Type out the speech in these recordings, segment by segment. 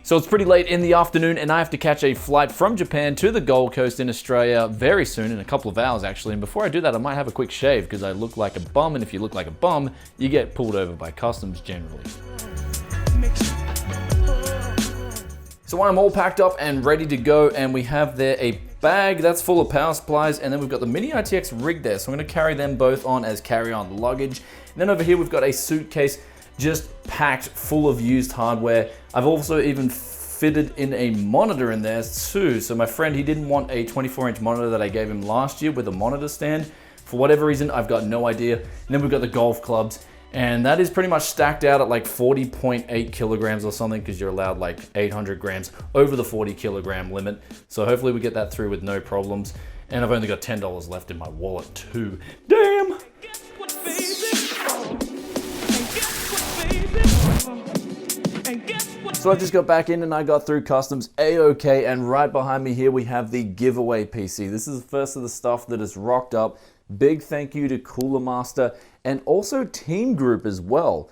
So it's pretty late in the afternoon and I have to catch a flight from Japan to the Gold Coast in Australia very soon, in a couple of hours actually. And before I do that, I might have a quick shave because I look like a bum, and if you look like a bum, you get pulled over by customs generally. So I'm all packed up and ready to go, and we have there a bag that's full of power supplies, and then we've got the Mini RTX rig there, so I'm going to carry them both on as carry-on luggage. And then over here we've got a suitcase just packed full of used hardware. I've also even fitted in a monitor in there too. So my friend, he didn't want a 24-inch monitor that I gave him last year with a monitor stand. For whatever reason, I've got no idea. And then we've got the golf clubs, and that is pretty much stacked out at like 40.8 kilograms or something, because you're allowed like 800 grams over the 40 kilogram limit. So hopefully we get that through with no problems. And I've only got $10 left in my wallet too. Damn! So I just got back in and I got through customs A-OK, and right behind me here we have the giveaway PC. This is the first of the stuff that is rocked up. Big thank you to Cooler Master and also Team Group as well.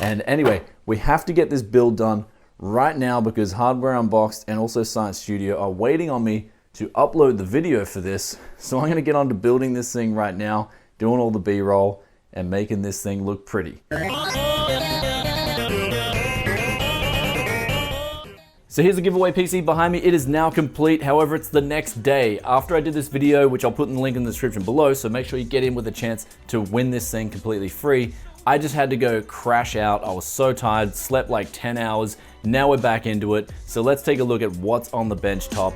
And anyway, we have to get this build done right now because Hardware Unboxed and also Science Studio are waiting on me to upload the video for this. So I'm gonna get on to building this thing right now, doing all the B-roll and making this thing look pretty. So here's the giveaway PC behind me. It is now complete. However, it's the next day after I did this video, which I'll put in the link in the description below. So make sure you get in with a chance to win this thing completely free. I just had to go crash out. I was so tired, slept like 10 hours. Now we're back into it. So let's take a look at what's on the bench top.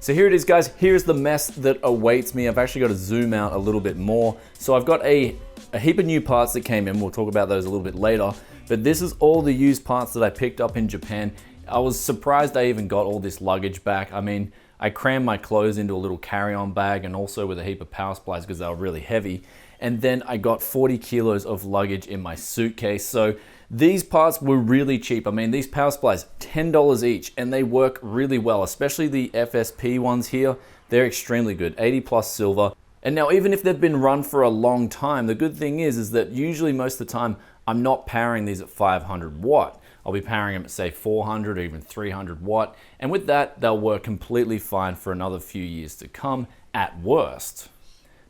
So here it is, guys. Here's the mess that awaits me. I've actually got to zoom out a little bit more. So I've got a heap of new parts that came in. We'll talk about those a little bit later. But this is all the used parts that I picked up in Japan. I was surprised I even got all this luggage back. I mean, I crammed my clothes into a little carry-on bag and also with a heap of power supplies because they were really heavy. And then I got 40 kilos of luggage in my suitcase. So these parts were really cheap. I mean, these power supplies, $10 each, and they work really well, especially the FSP ones here. They're extremely good, 80 plus silver. And now even if they've been run for a long time, the good thing is that usually most of the time, I'm not powering these at 500 watt. I'll be powering them at say 400 or even 300 watt. And with that, they'll work completely fine for another few years to come at worst.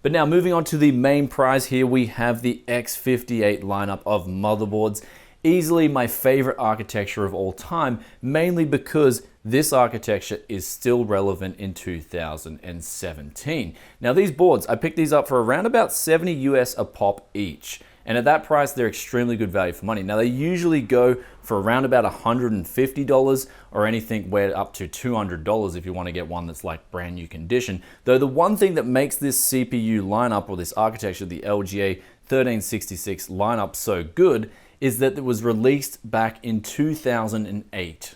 But now moving on to the main prize here, we have the X58 lineup of motherboards. Easily my favorite architecture of all time, mainly because this architecture is still relevant in 2017. Now these boards, I picked these up for around about 70 US a pop each. And at that price, they're extremely good value for money. Now they usually go for around about $150 or anything where up to $200 if you want to get one that's like brand new condition. Though the one thing that makes this CPU lineup or this architecture, the LGA 1366 lineup so good is that it was released back in 2008.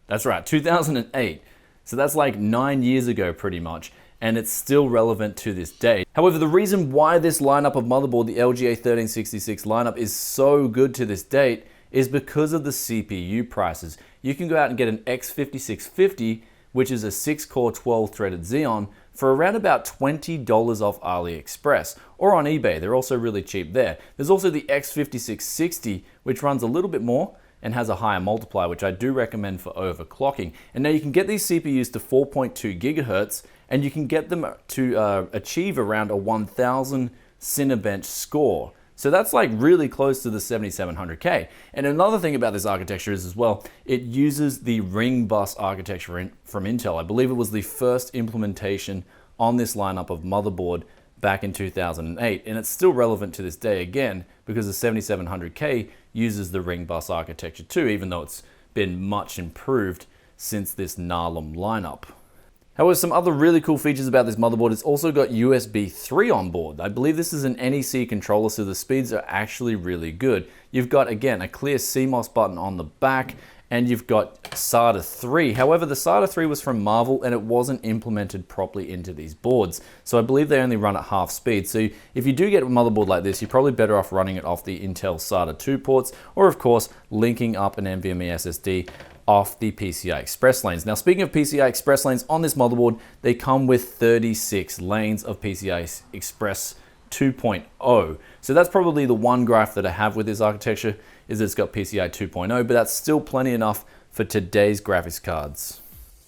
That's right, 2008. So that's like 9 years ago pretty much. And it's still relevant to this day. However, the reason why this lineup of motherboard, the LGA 1366 lineup, is so good to this date is because of the CPU prices. You can go out and get an X5650, which is a 6-core 12-threaded Xeon, for around about $20 off AliExpress or on eBay. They're also really cheap there. There's also the X5660, which runs a little bit more and has a higher multiplier, which I do recommend for overclocking. And now you can get these CPUs to 4.2 gigahertz, and you can get them to achieve around a 1000 Cinebench score. So that's like really close to the 7700K. And another thing about this architecture is as well, it uses the ring bus architecture from Intel. I believe it was the first implementation on this lineup of motherboard back in 2008. And it's still relevant to this day again, because the 7700K uses the ring bus architecture too, even though it's been much improved since this Nalum lineup. However, some other really cool features about this motherboard, it's also got USB 3 on board. I believe this is an NEC controller, so the speeds are actually really good. You've got, again, a clear CMOS button on the back, and you've got SATA 3. However, the SATA 3 was from Marvel, and it wasn't implemented properly into these boards. So I believe they only run at half speed. So if you do get a motherboard like this, you're probably better off running it off the Intel SATA 2 ports, or of course, linking up an NVMe SSD off the PCI Express lanes. Now, speaking of PCI Express lanes, on this motherboard, they come with 36 lanes of PCI Express 2.0. So that's probably the one gripe that I have with this architecture, is it's got PCI 2.0, but that's still plenty enough for today's graphics cards.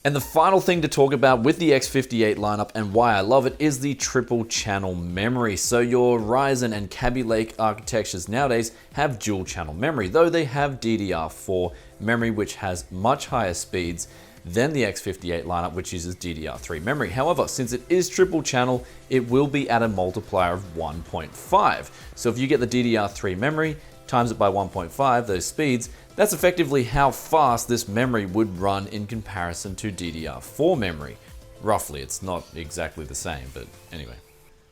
And the final thing to talk about with the X58 lineup and why I love it is the triple channel memory. So your Ryzen and Kaby Lake architectures nowadays have dual channel memory, though they have DDR4 memory, which has much higher speeds than the X58 lineup, which uses DDR3 memory. However, since it is triple channel, it will be at a multiplier of 1.5. So if you get the DDR3 memory, times it by 1.5, those speeds, that's effectively how fast this memory would run in comparison to DDR4 memory. Roughly, it's not exactly the same, but anyway.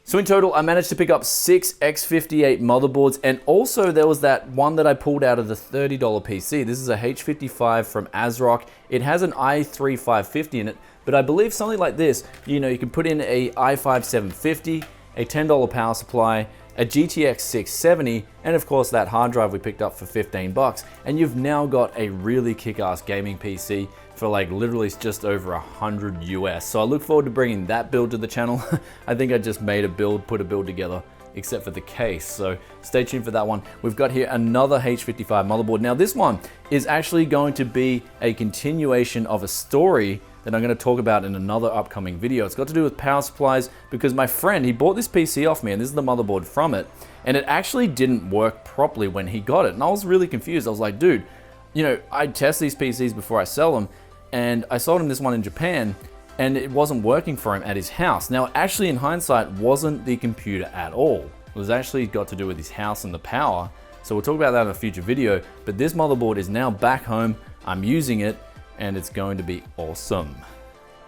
So in total, I managed to pick up 6 X58 motherboards, and also there was that one that I pulled out of the $30 PC. This is a H55 from ASRock. It has an i3 550 in it, but I believe something like this, you know, you can put in a i5 750, a $10 power supply, a GTX 670, and of course that hard drive we picked up for 15 bucks, and you've now got a really kick-ass gaming PC for like literally just over 100 US. So I look forward to bringing that build to the channel. I think I just made a build, put a build together, except for the case. So stay tuned for that one. We've got here another H55 motherboard. Now this one is actually going to be a continuation of a story that I'm going to talk about in another upcoming video. It's got to do with power supplies, because my friend, he bought this PC off me, and this is the motherboard from it, and it actually didn't work properly when he got it, and I was really confused. I was like, dude, you know, I test these PCs before I sell them, and I sold him this one in Japan, and it wasn't working for him at his house. Now, actually, in hindsight, wasn't the computer at all. It was actually got to do with his house and the power, so we'll talk about that in a future video, but this motherboard is now back home, I'm using it, and it's going to be awesome.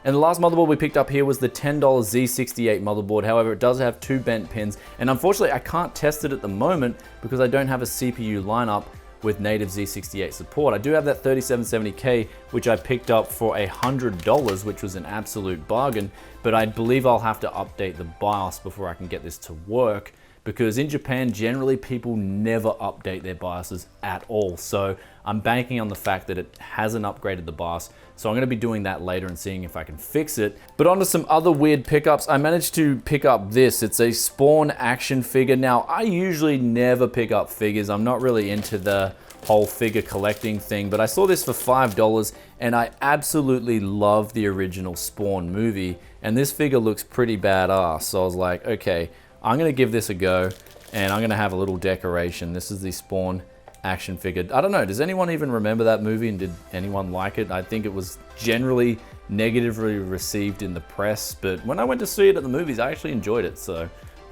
And the last motherboard we picked up here was the $10 Z68 motherboard. However, it does have 2 bent pins, and unfortunately I can't test it at the moment because I don't have a CPU lineup with native Z68 support. I do have that 3770K, which I picked up for $100, which was an absolute bargain, but I believe I'll have to update the BIOS before I can get this to work, because in Japan, generally people never update their BIOSes at all. So I'm banking on the fact that it hasn't upgraded the BIOS. So I'm gonna be doing that later and seeing if I can fix it. But onto some other weird pickups. I managed to pick up this. It's a Spawn action figure. Now, I usually never pick up figures. I'm not really into the whole figure collecting thing, but I saw this for $5 and I absolutely love the original Spawn movie. And this figure looks pretty badass. So I was like, okay, I'm gonna give this a go, and I'm gonna have a little decoration. This is the Spawn action figure. I don't know, does anyone even remember that movie, and did anyone like it? I think it was generally negatively received in the press, but when I went to see it at the movies, I actually enjoyed it, so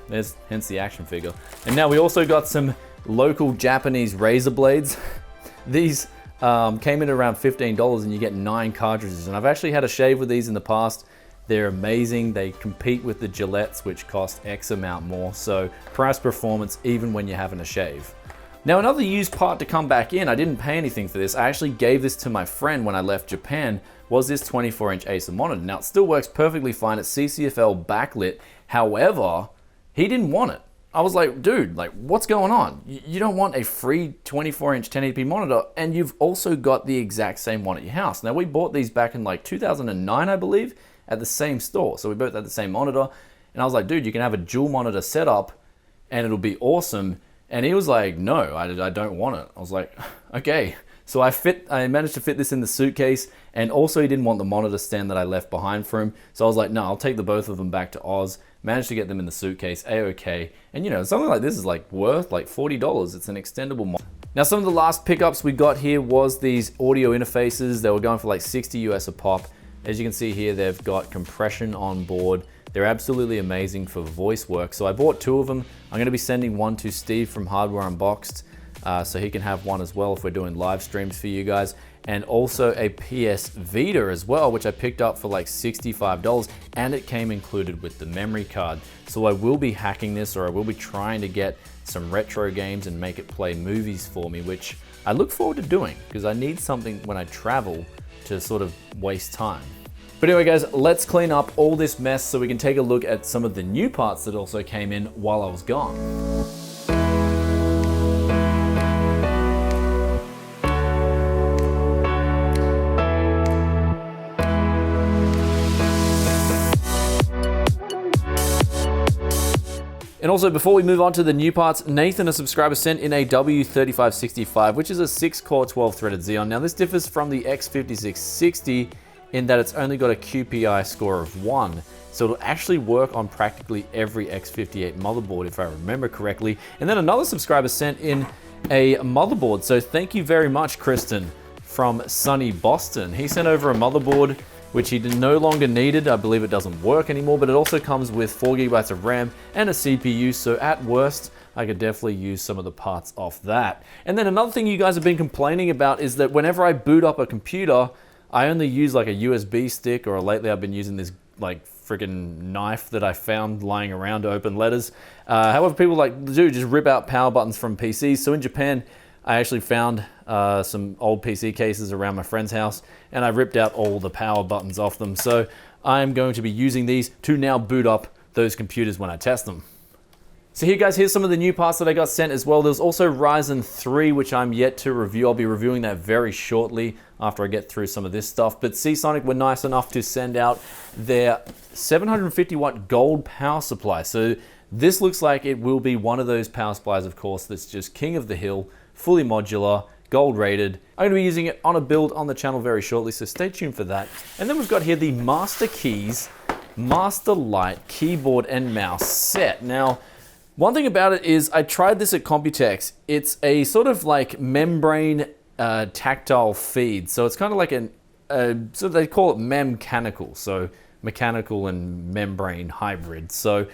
there's hence the action figure. And now we also got some local Japanese razor blades. These came in around $15 and you get 9 cartridges, and I've actually had a shave with these in the past. They're amazing. They compete with the Gillettes, which cost X amount more. So price performance, even when you're having a shave. Now, another used part to come back in, I didn't pay anything for this. I actually gave this to my friend when I left Japan, was this 24-inch Acer monitor. Now, it still works perfectly fine. It's CCFL backlit. However, he didn't want it. I was like, dude, like, what's going on? You don't want a free 24-inch 1080p monitor, and you've also got the exact same one at your house. Now, we bought these back in like 2009, I believe, at the same store. So we both had the same monitor, and I was like, dude, you can have a dual monitor setup and it'll be awesome. And he was like, no, I don't want it. I was like, okay. So I managed to fit this in the suitcase, and also he didn't want the monitor stand that I left behind for him. So I was like, no, I'll take the both of them back to Oz. Managed to get them in the suitcase, A-okay. And you know, something like this is like worth like $40. It's an extendable monitor. Now, some of the last pickups we got here was these audio interfaces. They were going for like 60 US a pop. As you can see here, they've got compression on board. They're absolutely amazing for voice work. So I bought 2 of them. I'm gonna be sending one to Steve from Hardware Unboxed, so he can have one as well if we're doing live streams for you guys. And also a PS Vita as well, which I picked up for like $65, and it came included with the memory card. So I will be hacking this, or I will be trying to get some retro games and make it play movies for me, which I look forward to doing, because I need something when I travel to sort of waste time. But anyway guys, let's clean up all this mess so we can take a look at some of the new parts that also came in while I was gone. And also, before we move on to the new parts, Nathan, a subscriber, sent in a W3565, which is a 6-core 12-threaded Xeon. Now, this differs from the X5660 in that it's only got a QPI score of 1. So it'll actually work on practically every X58 motherboard, if I remember correctly. And then another subscriber sent in a motherboard. So thank you very much, Kristen, from sunny Boston. He sent over a motherboard which he no longer needed. I believe it doesn't work anymore, but it also comes with 4 GB of RAM and a CPU. So at worst, I could definitely use some of the parts off that. And then another thing you guys have been complaining about is that whenever I boot up a computer, I only use like a USB stick, or lately I've been using this like freaking knife that I found lying around to open letters. However, people like do just rip out power buttons from PCs. So in Japan, I actually found some old PC cases around my friend's house, and I ripped out all the power buttons off them. So I'm going to be using these to now boot up those computers when I test them. So here guys, here's some of the new parts that I got sent as well. There's also Ryzen 3, which I'm yet to review. I'll be reviewing that very shortly after I get through some of this stuff. But Seasonic were nice enough to send out their 750 watt gold power supply. So this looks like it will be one of those power supplies, of course, that's just king of the hill, fully modular, gold rated. I'm going to be using it on a build on the channel very shortly, so stay tuned for that. And then we've got here the Master Keys Master Light keyboard and mouse set. Now, one thing about it is I tried this at Computex. It's a sort of like membrane tactile feed. So it's kind of like so they call it mechanical. So mechanical and membrane hybrid. So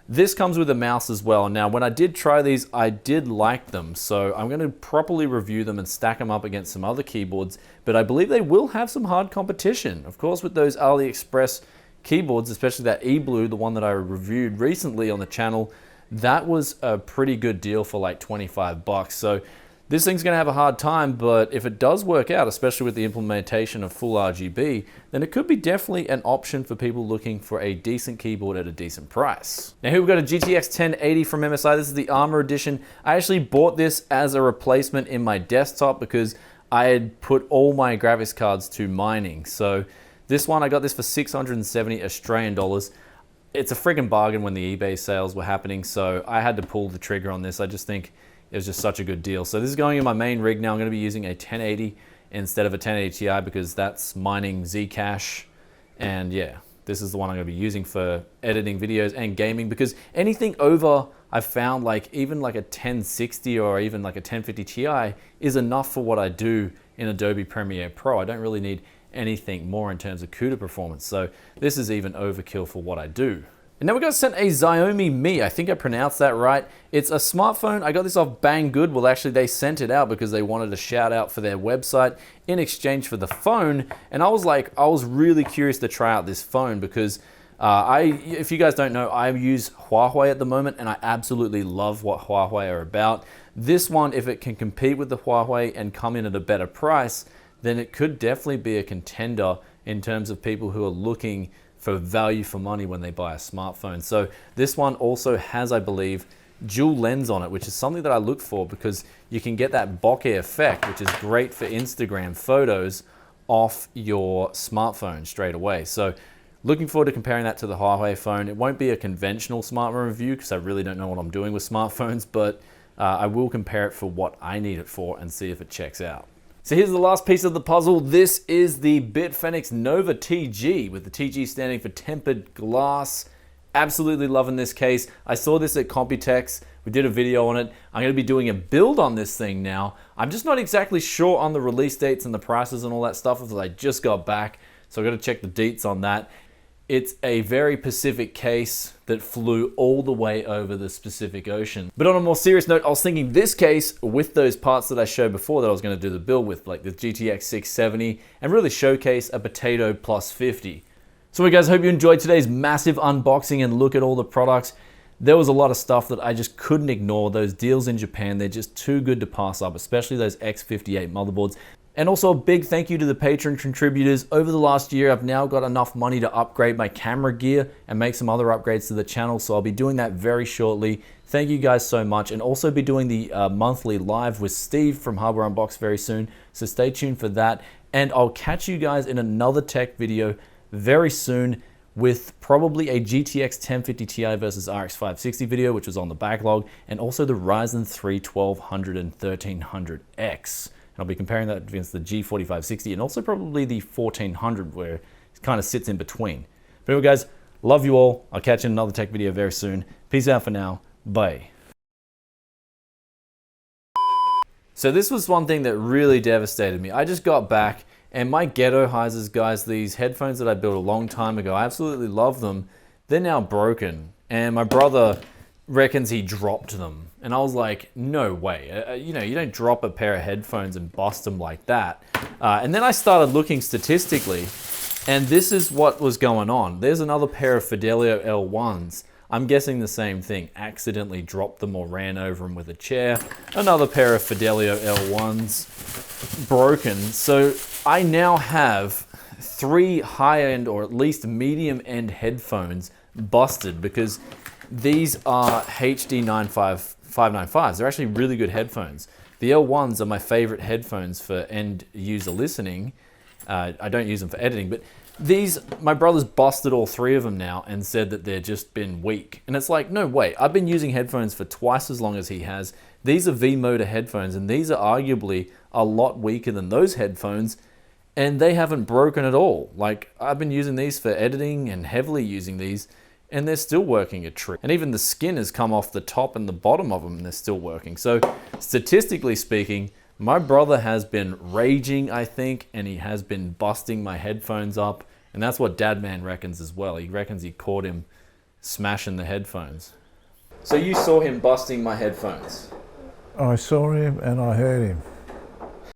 this comes with a mouse as well. Now, when I did try these, I did like them. So I'm going to properly review them and stack them up against some other keyboards. But I believe they will have some hard competition. Of course, with those AliExpress keyboards, especially that eBlue, the one that I reviewed recently on the channel, that was a pretty good deal for like 25 bucks. So this thing's gonna have a hard time, but if it does work out, especially with the implementation of full RGB, then it could be definitely an option for people looking for a decent keyboard at a decent price. Now here we've got a GTX 1080 from MSI. This is the Armor Edition. I actually bought this as a replacement in my desktop because I had put all my graphics cards to mining. So this one, I got this for 670 Australian dollars. It's a friggin' bargain when the eBay sales were happening, so I had to pull the trigger on this. I just think it was just such a good deal. So this is going in my main rig now. I'm gonna be using a 1080 instead of a 1080 Ti because that's mining Zcash. And yeah, this is the one I'm gonna be using for editing videos and gaming, because anything over, I've found like even like a 1060 or even like a 1050 Ti is enough for what I do in Adobe Premiere Pro. I don't really need anything more in terms of CUDA performance. So this is even overkill for what I do. And now we got sent a Xiaomi Mi. I think I pronounced that right. It's a smartphone. I got this off Banggood. Well, actually they sent it out because they wanted a shout out for their website in exchange for the phone. And I was really curious to try out this phone because if you guys don't know, I use Huawei at the moment and I absolutely love what Huawei are about. This one, if it can compete with the Huawei and come in at a better price, then it could definitely be a contender in terms of people who are looking for value for money when they buy a smartphone. So this one also has, I believe, dual lens on it, which is something that I look for because you can get that bokeh effect, which is great for Instagram photos off your smartphone straight away. So looking forward to comparing that to the Huawei phone. It won't be a conventional smartphone review because I really don't know what I'm doing with smartphones, but I will compare it for what I need it for and see if it checks out. So here's the last piece of the puzzle. This is the Bitfenix Nova TG, with the TG standing for tempered glass. Absolutely loving this case. I saw this at Computex. We did a video on it. I'm going to be doing a build on this thing now. I'm just not exactly sure on the release dates and the prices and all that stuff because I just got back. So I've got to check the deets on that. It's a very Pacific case that flew all the way over the Pacific Ocean. But on a more serious note, I was thinking this case with those parts that I showed before that I was going to do the build with, like the GTX 670, and really showcase a Potato Plus 50. So guys, I hope you enjoyed today's massive unboxing and look at all the products. There was a lot of stuff that I just couldn't ignore. Those deals in Japan, they're just too good to pass up, especially those X58 motherboards. And also a big thank you to the Patreon contributors. Over the last year, I've now got enough money to upgrade my camera gear and make some other upgrades to the channel, so I'll be doing that very shortly. Thank you guys so much, and also be doing the monthly live with Steve from Hardware Unboxed very soon, so stay tuned for that. And I'll catch you guys in another tech video very soon with probably a GTX 1050 Ti versus RX 560 video, which was on the backlog, and also the Ryzen 3 1200 and 1300X. And I'll be comparing that against the G4560 and also probably the 1400, where it kind of sits in between. But anyway, guys, love you all. I'll catch you in another tech video very soon. Peace out for now. Bye. So this was one thing that really devastated me. I just got back and my Ghetto Heisers, guys, these headphones that I built a long time ago, I absolutely love them. They're now broken and my brother reckons he dropped them. And I was like, no way. You know, you don't drop a pair of headphones and bust them like that. And then I started looking statistically, and this is what was going on. There's another pair of Fidelio L1s. I'm guessing the same thing, accidentally dropped them or ran over them with a chair. Another pair of Fidelio L1s broken. So I now have 3 high-end or at least medium-end headphones busted because these are HD 595s. They're actually really good headphones. The L1s are my favorite headphones for end user listening. I don't use them for editing, but these, my brother's busted all 3 of them now and said that they've just been weak. And it's like, no way. I've been using headphones for twice as long as he has. These are V-Motor headphones, and these are arguably a lot weaker than those headphones, and they haven't broken at all. Like, I've been using these for editing and heavily using these, and they're still working a trick. And even the skin has come off the top and the bottom of them, and they're still working. So, statistically speaking, my brother has been raging, I think, and he has been busting my headphones up. And that's what Dadman reckons as well. He reckons he caught him smashing the headphones. So you saw him busting my headphones? I saw him and I heard him.